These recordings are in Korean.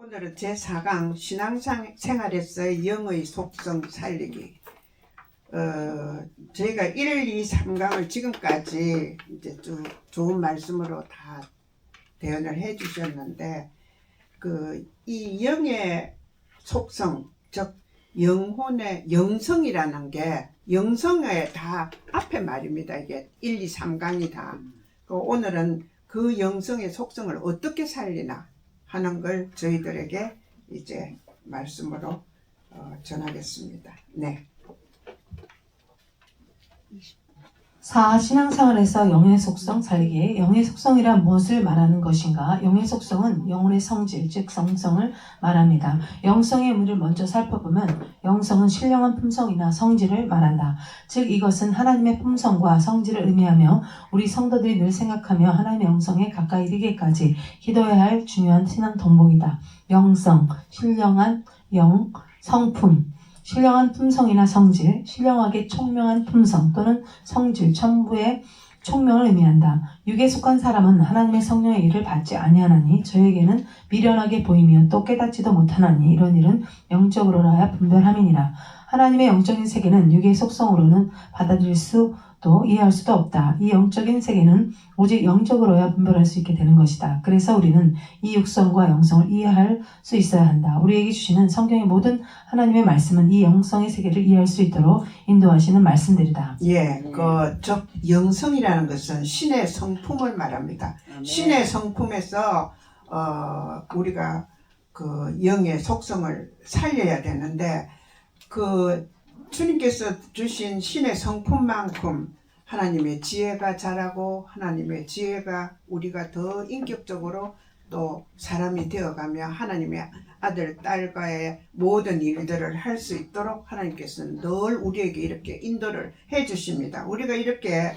오늘은 제4강 신앙생활에서의 영의 속성 살리기. 저희가 1, 2, 3강을 지금까지 이제 쭉 좋은 말씀으로 다 대언을 해 주셨는데, 이 영의 속성, 즉 영혼의 영성이라는 게 영성의 다 앞에 말입니다. 이게 1, 2, 3강이 다. 오늘은 그 영성의 속성을 어떻게 살리나 하는 걸 저희들에게 이제 말씀으로 전하겠습니다. 네. 4. 신앙생활에서 영의 속성 살리기. 영의 속성이란 무엇을 말하는 것인가? 영의 속성은 영혼의 성질, 즉 성성을 말합니다. 영성의 의미를 먼저 살펴보면 영성은 신령한 품성이나 성질을 말한다. 즉 이것은 하나님의 품성과 성질을 의미하며 우리 성도들이 늘 생각하며 하나님의 영성에 가까이 이르기까지 기도해야 할 중요한 신앙 덕목이다. 영성, 신령한 영, 성품, 신령한 품성이나 성질, 신령하게 총명한 품성 또는 성질, 천부의 총명을 의미한다. 육에 속한 사람은 하나님의 성령의 일을 받지 아니하나니 저에게는 미련하게 보이며 또 깨닫지도 못하나니 이런 일은 영적으로라야 분별함이니라. 하나님의 영적인 세계는 육의 속성으로는 받아들일 수도 이해할 수도 없다. 이 영적인 세계는 오직 영적으로야 분별할 수 있게 되는 것이다. 그래서 우리는 이 육성과 영성을 이해할 수 있어야 한다. 우리에게 주시는 성경의 모든 하나님의 말씀은 이 영성의 세계를 이해할 수 있도록 인도하시는 말씀들이다. 예, 즉 영성이라는 것은 신의 성품을 말합니다. 신의 성품에서 우리가 그 영의 속성을 살려야 되는데, 주님께서 주신 신의 성품만큼 하나님의 지혜가 자라고 하나님의 지혜가 우리가 더 인격적으로 또 사람이 되어가며 하나님의 아들, 딸과의 모든 일들을 할 수 있도록 하나님께서는 늘 우리에게 이렇게 인도를 해 주십니다. 우리가 이렇게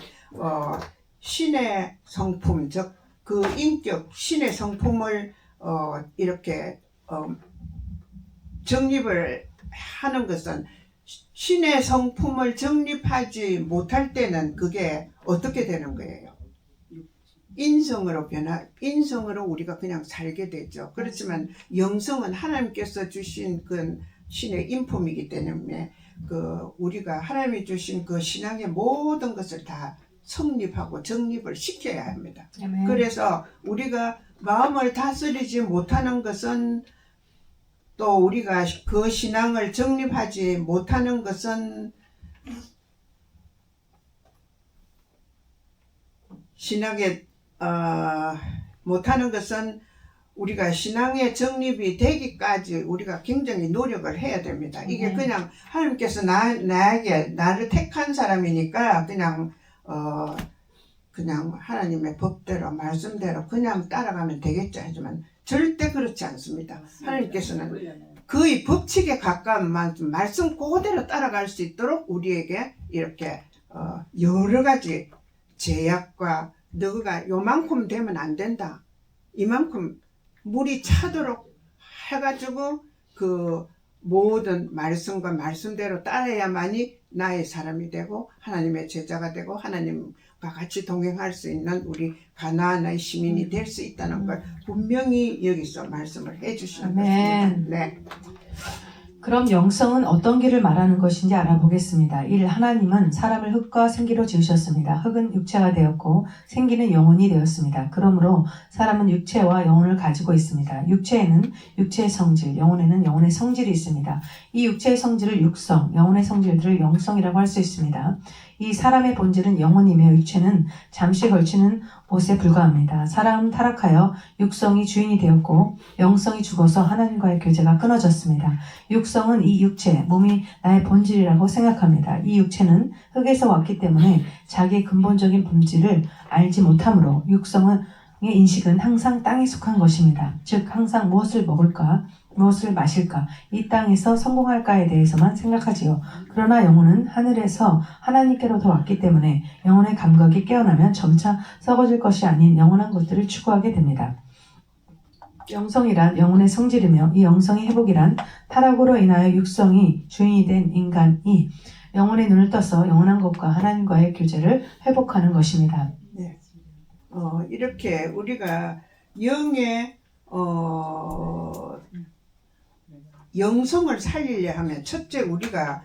신의 성품, 즉 그 인격 신의 성품을 이렇게 정립을 하는 것은, 신의 성품을 정립하지 못할 때는 그게 어떻게 되는 거예요? 인성으로 우리가 그냥 살게 되죠. 그렇지만 영성은 하나님께서 주신 그 신의 인품이기 때문에 우리가 하나님이 주신 그 신앙의 모든 것을 다 성립하고 정립을 시켜야 합니다. 아멘. 그래서 우리가 마음을 다스리지 못하는 것은, 또 우리가 그 신앙을 정립하지 못하는 것은, 못하는 것은 우리가 신앙의 정립이 되기까지 우리가 굉장히 노력을 해야 됩니다. 이게 그냥 하나님께서 나를 택한 사람이니까 그냥 하나님의 법대로 말씀대로 그냥 따라가면 되겠죠 하지만 절대 그렇지 않습니다. 하나님께서는 그의 법칙에 가까운 만큼 말씀 그대로 따라갈 수 있도록 우리에게 이렇게 여러 가지 제약과, 너가 요만큼 되면 안 된다, 이만큼 물이 차도록 해가지고 그 모든 말씀과 말씀대로 따라야만이 나의 사람이 되고 하나님의 제자가 되고 하나님과 같이 동행할 수 있는 우리 가나안의 시민이 될 수 있다는 걸 분명히 여기서 말씀을 해주시는 것입니다. 네. 그럼 영성은 어떤 길을 말하는 것인지 알아보겠습니다. 1. 하나님은 사람을 흙과 생기로 지으셨습니다. 흙은 육체가 되었고 생기는 영혼이 되었습니다. 그러므로 사람은 육체와 영혼을 가지고 있습니다. 육체에는 육체의 성질, 영혼에는 영혼의 성질이 있습니다. 이 육체의 성질을 육성, 영혼의 성질들을 영성이라고 할 수 있습니다. 이 사람의 본질은 영혼이며 육체는 잠시 걸치는 옷에 불과합니다. 사람은 타락하여 육성이 주인이 되었고 영성이 죽어서 하나님과의 교제가 끊어졌습니다. 육성은 이 육체, 몸이 나의 본질이라고 생각합니다. 이 육체는 흙에서 왔기 때문에 자기의 근본적인 본질을 알지 못하므로 육성의 인식은 항상 땅에 속한 것입니다. 즉 항상 무엇을 먹을까, 무엇을 마실까, 이 땅에서 성공할까에 대해서만 생각하지요. 그러나 영혼은 하늘에서 하나님께로부터 왔기 때문에 영혼의 감각이 깨어나면 점차 썩어질 것이 아닌 영원한 것들을 추구하게 됩니다. 영성이란 영혼의 성질이며 이 영성의 회복이란 타락으로 인하여 육성이 주인이 된 인간이 영혼의 눈을 떠서 영원한 것과 하나님과의 교제를 회복하는 것입니다. 네. 이렇게 우리가 영의 영성을 살리려 하면 첫째 우리가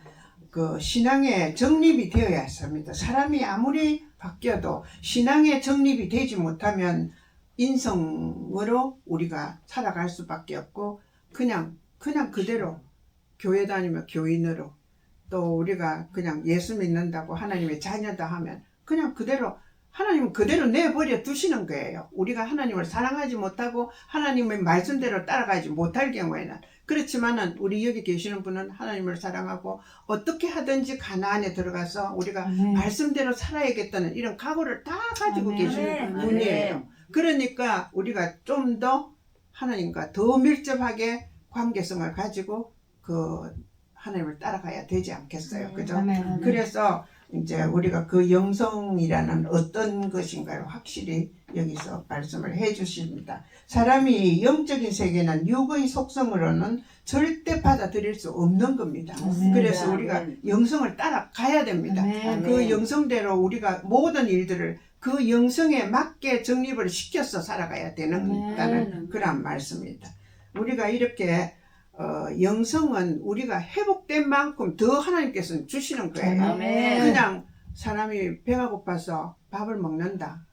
그 신앙에 정립이 되어야 합니다. 사람이 아무리 바뀌어도 신앙에 정립이 되지 못하면 인성으로 우리가 살아갈 수밖에 없고 그냥 그대로 교회 다니면 교인으로 또 우리가 그냥 예수 믿는다고 하나님의 자녀다 하면 그냥 그대로 하나님은 그대로 내버려 두시는 거예요. 우리가 하나님을 사랑하지 못하고 하나님의 말씀대로 따라가지 못할 경우에는. 그렇지만은 우리 여기 계시는 분은 하나님을 사랑하고 어떻게 하든지 가나안에 들어가서 우리가 아멘. 말씀대로 살아야겠다는 이런 각오를 다 가지고 아멘. 계시는 아멘. 분이에요. 그러니까 우리가 좀 더 하나님과 더 밀접하게 관계성을 가지고 그 하나님을 따라가야 되지 않겠어요. 그죠? 아멘. 그래서 이제 우리가 그 영성이라는 어떤 것인가를 확실히 여기서 말씀을 해 주십니다. 사람이 영적인 세계는 육의 속성으로는 절대 받아들일 수 없는 겁니다. 아멘. 그래서 우리가 아멘. 영성을 따라가야 됩니다. 아멘. 그 영성대로 우리가 모든 일들을 그 영성에 맞게 정립을 시켜서 살아가야 된다는 아멘. 그런 말씀입니다. 우리가 이렇게 영성은 우리가 회복된 만큼 더 하나님께서는 주시는 거예요. 아멘. 그냥 사람이 배가 고파서 밥을 먹는다.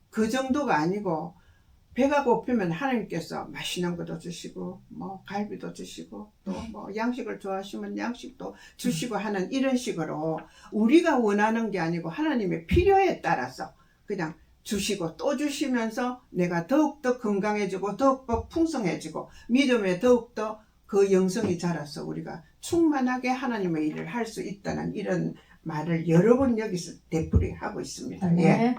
그 정도가 아니고 배가 고프면 하나님께서 맛있는 것도 주시고 뭐 갈비도 주시고 또 뭐 양식을 좋아하시면 양식도 주시고 하는 이런 식으로 우리가 원하는 게 아니고 하나님의 필요에 따라서 그냥 주시고 또 주시면서 내가 더욱더 건강해지고 더욱더 풍성해지고 믿음에 더욱더 그 영성이 자라서 우리가 충만하게 하나님의 일을 할 수 있다는 이런 말을 여러 번 여기서 되풀이하고 있습니다. 예. 네.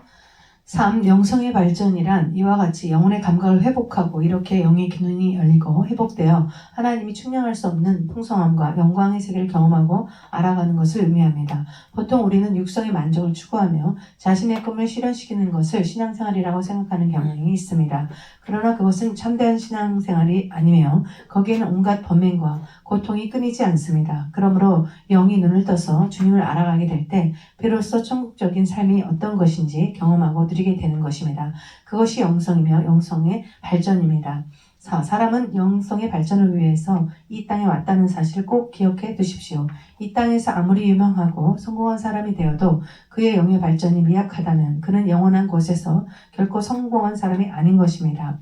3. 영성의 발전이란 이와 같이 영혼의 감각을 회복하고 이렇게 영의 기능이 열리고 회복되어 하나님이 측량할 수 없는 풍성함과 영광의 세계를 경험하고 알아가는 것을 의미합니다. 보통 우리는 육성의 만족을 추구하며 자신의 꿈을 실현시키는 것을 신앙생활이라고 생각하는 경향이 있습니다. 그러나 그것은 참된 신앙생활이 아니며 거기에는 온갖 범행과 고통이 끊이지 않습니다. 그러므로 영이 눈을 떠서 주님을 알아가게 될 때 비로소 천국적인 삶이 어떤 것인지 경험하고 누리게 되는 것입니다. 그것이 영성이며 영성의 발전입니다. 4. 사람은 영성의 발전을 위해서 이 땅에 왔다는 사실을 꼭 기억해 두십시오. 이 땅에서 아무리 유명하고 성공한 사람이 되어도 그의 영의 발전이 미약하다면 그는 영원한 곳에서 결코 성공한 사람이 아닌 것입니다.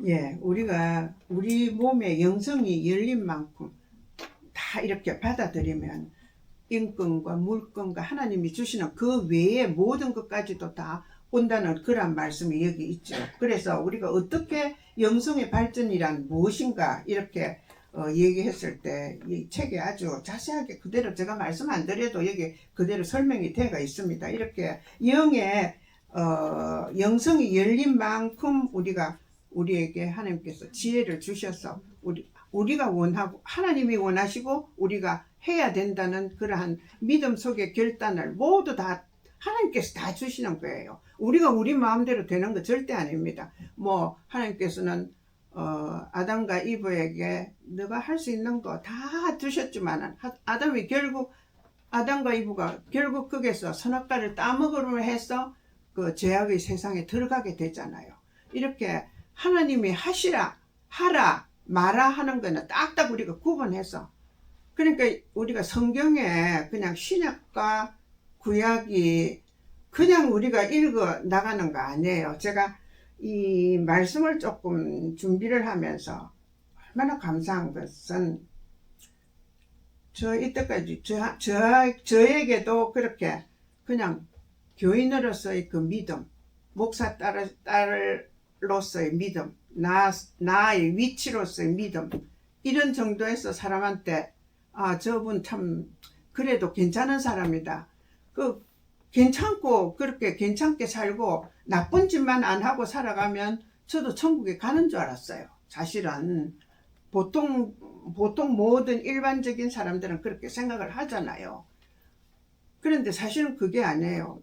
예, 우리가 우리 몸에 영성이 열린 만큼 다 이렇게 받아들이면 인권과 물권과 하나님이 주시는 그 외의 모든 것까지도 다 온다는 그런 말씀이 여기 있죠. 그래서 우리가 어떻게 영성의 발전이란 무엇인가 이렇게 얘기했을 때 이 책에 아주 자세하게 그대로 제가 말씀 안 드려도 여기 그대로 설명이 되어 있습니다. 이렇게 영성이 열린 만큼 우리에게 하나님께서 지혜를 주셔서 우리가 원하고 하나님이 원하시고 우리가 해야 된다는 그러한 믿음 속의 결단을 모두 다 하나님께서 다 주시는 거예요. 우리가 우리 마음대로 되는 거 절대 아닙니다. 뭐 하나님께서는 아담과 이브에게 너가 할 수 있는 거 다 주셨지만 아담과 이브가 결국 거기서 선악과를 따먹으려 해서 그 죄악의 세상에 들어가게 되잖아요. 이렇게 하나님이 하라 마라 하는 거는 딱딱 우리가 구분해서 그러니까 우리가 성경에 그냥 신약과 구약이 그냥 우리가 읽어 나가는 거 아니에요. 제가 이 말씀을 조금 준비를 하면서 얼마나 감사한 것은 이때까지 저에게도 그렇게 그냥 교인으로서의 그 믿음, 목사 딸로서의 믿음, 나의 위치로서의 믿음 이런 정도에서 사람한테 저분 참 그래도 괜찮은 사람이다. 그 괜찮고 그렇게 괜찮게 살고 나쁜 짓만 안 하고 살아가면 저도 천국에 가는 줄 알았어요. 사실은 보통 모든 일반적인 사람들은 그렇게 생각을 하잖아요. 그런데 사실은 그게 아니에요.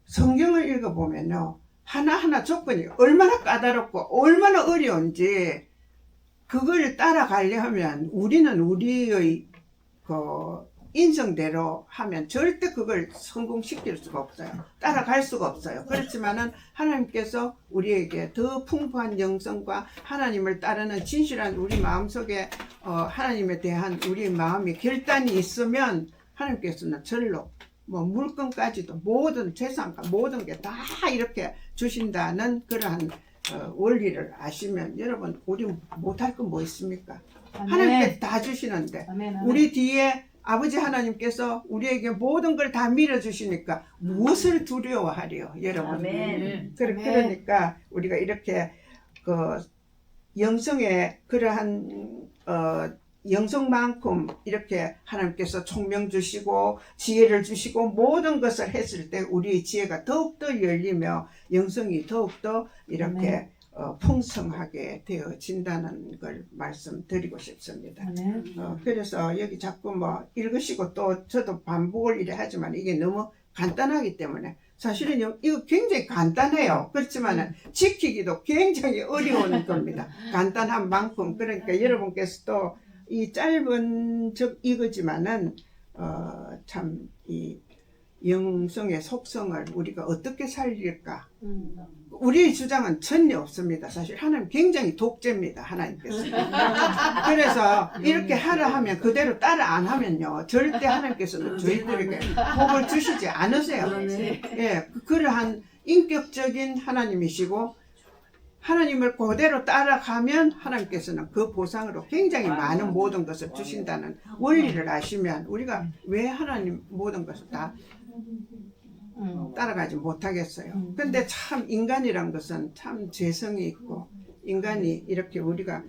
성경을 읽어보면요. 하나하나 조건이 얼마나 까다롭고 얼마나 어려운지 그걸 따라가려 하면 우리는 우리의 그 인성대로 하면 절대 그걸 성공시킬 수가 없어요. 따라갈 수가 없어요. 그렇지만은 하나님께서 우리에게 더 풍부한 영성과 하나님을 따르는 진실한 우리 마음속에 하나님에 대한 우리 마음이 결단이 있으면 하나님께서는 절로 뭐 물건까지도 모든 재산과 모든 게 다 이렇게 주신다는 그러한 원리를 아시면 여러분 우리 못할 건 뭐 있습니까? 하나님께서 다 주시는데 아멘, 아멘. 우리 뒤에 아버지 하나님께서 우리에게 모든 걸 다 밀어주시니까 무엇을 두려워하려 여러분. 아멘. 그러니까 우리가 이렇게 그 영성의 그러한 영성만큼 이렇게 하나님께서 총명 주시고 지혜를 주시고 모든 것을 했을 때 우리의 지혜가 더욱더 열리며 영성이 더욱더 이렇게 풍성하게 되어진다는 걸 말씀드리고 싶습니다. 그래서 여기 자꾸 뭐 읽으시고 또 저도 반복을 이래 하지만 이게 너무 간단하기 때문에 사실은 이거 굉장히 간단해요. 그렇지만 지키기도 굉장히 어려운 겁니다. 간단한 만큼. 그러니까 여러분께서도 이 짧은 이거지만은 참 이 영성의 속성을 우리가 어떻게 살릴까? 우리의 주장은 전혀 없습니다. 사실 하나님 굉장히 독재입니다. 하나님께서. 그래서 이렇게 하라 하면 그대로 따라 안 하면요. 절대 하나님께서는 저희들에게 복을 주시지 않으세요. 예, 그러한 인격적인 하나님이시고 하나님을 그대로 따라가면 하나님께서는 그 보상으로 굉장히 많은 모든 것을 주신다는 원리를 아시면 우리가 왜 하나님 모든 것을 다 따라가지 못하겠어요. 근데 참 인간이란 것은 참 죄성이 있고 인간이 이렇게 우리가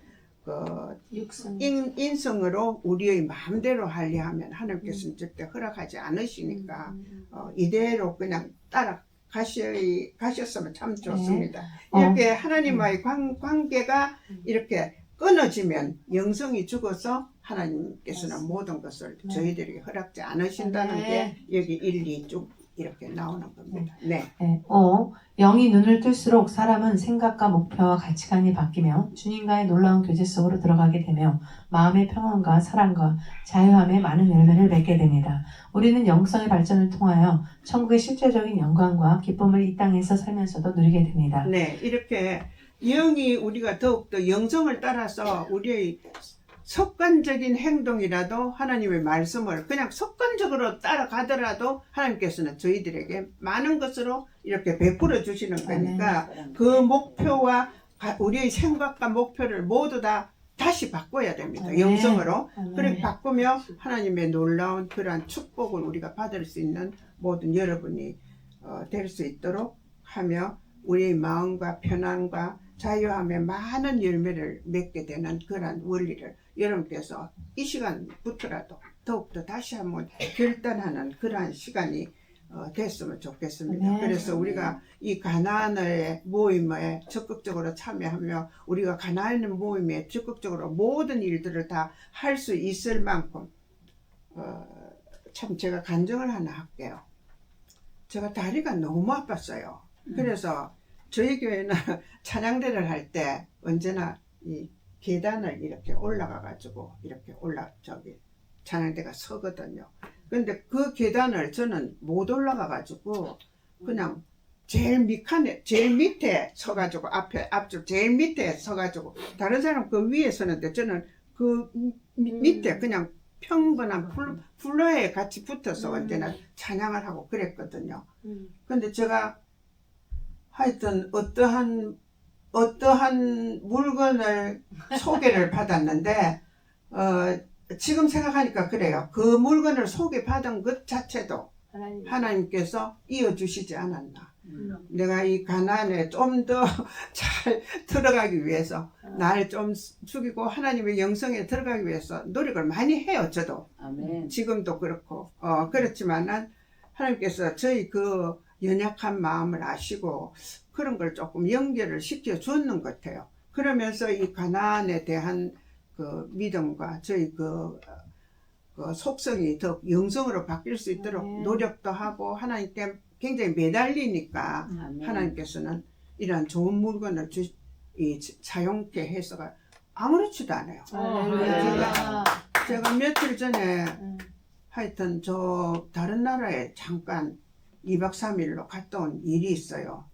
인성으로 우리의 마음대로 하려 하면 하나님께서는 절대 허락하지 않으시니까 이대로 그냥 가셨으면 참 좋습니다. 이렇게 하나님과의 관계가 이렇게 끊어지면 영성이 죽어서 하나님께서는 모든 것을 저희들에게 허락지 않으신다는 게 여기 1, 2 쭉 이렇게 나오는 겁니다. 네. 5. 영이 눈을 뜰수록 사람은 생각과 목표와 가치관이 바뀌며 주님과의 놀라운 교제 속으로 들어가게 되며 마음의 평안과 사랑과 자유함에 많은 열매를 맺게 됩니다. 우리는 영성의 발전을 통하여 천국의 실제적인 영광과 기쁨을 이 땅에서 살면서도 누리게 됩니다. 네, 이렇게 영이 우리가 더욱더 영성을 따라서 우리의 습관적인 행동이라도 하나님의 말씀을 그냥 습관적으로 따라가더라도 하나님께서는 저희들에게 많은 것으로 이렇게 베풀어 주시는 거니까 그 목표와 우리의 생각과 목표를 모두 다 다시 바꿔야 됩니다. 영성으로. 그렇게 바꾸며 하나님의 놀라운 그러한 축복을 우리가 받을 수 있는 모든 여러분이 될 수 있도록 하며 우리의 마음과 편안과 자유함에 많은 열매를 맺게 되는 그러한 원리를 여러분께서 이 시간부터라도 더욱더 다시 한번 결단하는 그러한 시간이 됐으면 좋겠습니다. 그래서 우리가 이 가나안의 모임에 적극적으로 참여하며 우리가 가나안의 모임에 적극적으로 모든 일들을 다 할 수 있을 만큼 참 제가 간증을 하나 할게요. 제가 다리가 너무 아팠어요. 그래서 저희 교회는 찬양대를 할 때 언제나 이 계단을 이렇게 올라가가지고 이렇게 찬양대가 서거든요. 근데 그 계단을 저는 못 올라가가지고 그냥 제일 밑에 서가지고 앞쪽 제일 밑에 서가지고 다른 사람 그 위에 서는데 저는 그 밑에 그냥 평범한 플로어에 같이 붙어서 언제나 찬양을 하고 그랬거든요. 근데 제가 하여튼 어떠한 물건을 소개를 받았는데 지금 생각하니까 그래요. 그 물건을 소개받은 것 자체도 하나님께서 이어주시지 않았나. 내가 이 가난에 좀 더 잘 들어가기 위해서 나를 좀 죽이고 하나님의 영성에 들어가기 위해서 노력을 많이 해요. 저도. 아멘. 지금도 그렇고 그렇지만은 하나님께서 저희 그 연약한 마음을 아시고 그런 걸 조금 연결을 시켜 줬는 것 같아요. 그러면서 이 가나안에 대한 그 믿음과 저희 그 속성이 더 영성으로 바뀔 수 있도록 노력도 하고 하나님께 굉장히 매달리니까 하나님께서는 이러한 좋은 물건을 사용케 해서가 아무렇지도 않아요. 제가 며칠 전에 하여튼 저 다른 나라에 잠깐 2박 3일로 갔다 온 일이 있어요.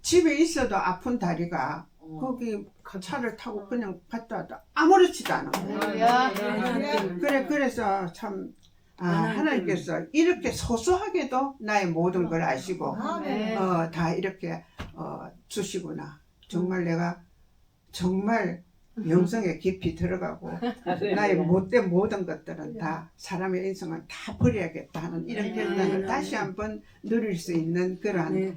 집에 있어도 아픈 다리가 거기 차를 타고 그냥 갔다 왔다 아무렇지도 않은 거예요. 그래서 참 하나님께서 이렇게 소소하게도 나의 모든 걸 아시고 다 이렇게 주시구나. 정말 내가 정말 영성에 깊이 들어가고 나의 못된 모든 것들은 다 사람의 인생은 다 버려야겠다 하는 이런 결단을 다시 한번 누릴 수 있는 그러한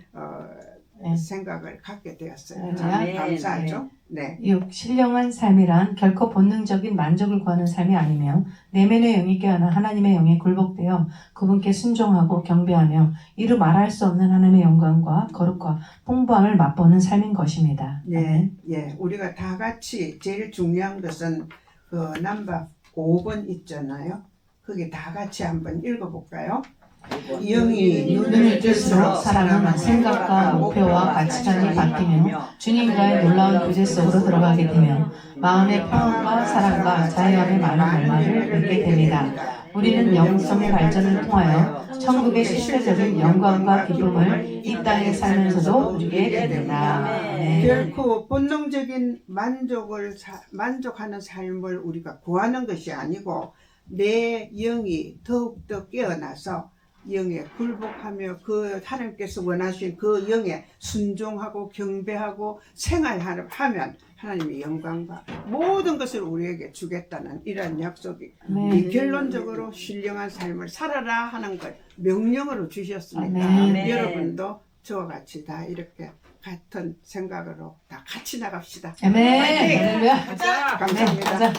생각을 갖게 되었어요. 참 네. 감사하죠. 네. 6. 신령한 삶이란 결코 본능적인 만족을 구하는 삶이 아니며 내면의 영이 깨어나 하나님의 영에 굴복되어 그분께 순종하고 경배하며 이루 말할 수 없는 하나님의 영광과 거룩과 풍부함을 맛보는 삶인 것입니다. 예, 예. 우리가 다 같이 제일 중요한 것은 그 넘버 5번 있잖아요. 그게 다 같이 한번 읽어볼까요? 영이 눈을 뜰수록 사람은 생각과 목표와 가치관이 바뀌며 주님과의 놀라운 교제 속으로 들어가게 되며 마음의 평안과 사랑과 자유함의 많은 날만을 누리게 됩니다. 우리는 영성의 발전을 통하여 천국의 실제적인 영광과 기쁨을 이 땅에 살면서도 누리게 됩니다. 네. 결코 본능적인 만족하는 삶을 우리가 구하는 것이 아니고 내 영이 더욱더 깨어나서 영에 굴복하며 그 하나님께서 원하신 그 영에 순종하고 경배하고 생활하면 하나님의 영광과 모든 것을 우리에게 주겠다는 이런 약속이 이 결론적으로 신령한 삶을 살아라 하는 걸 명령으로 주셨습니다. 여러분도 저와 같이 다 이렇게 같은 생각으로 다 같이 나갑시다. 아멘. 감사합니다.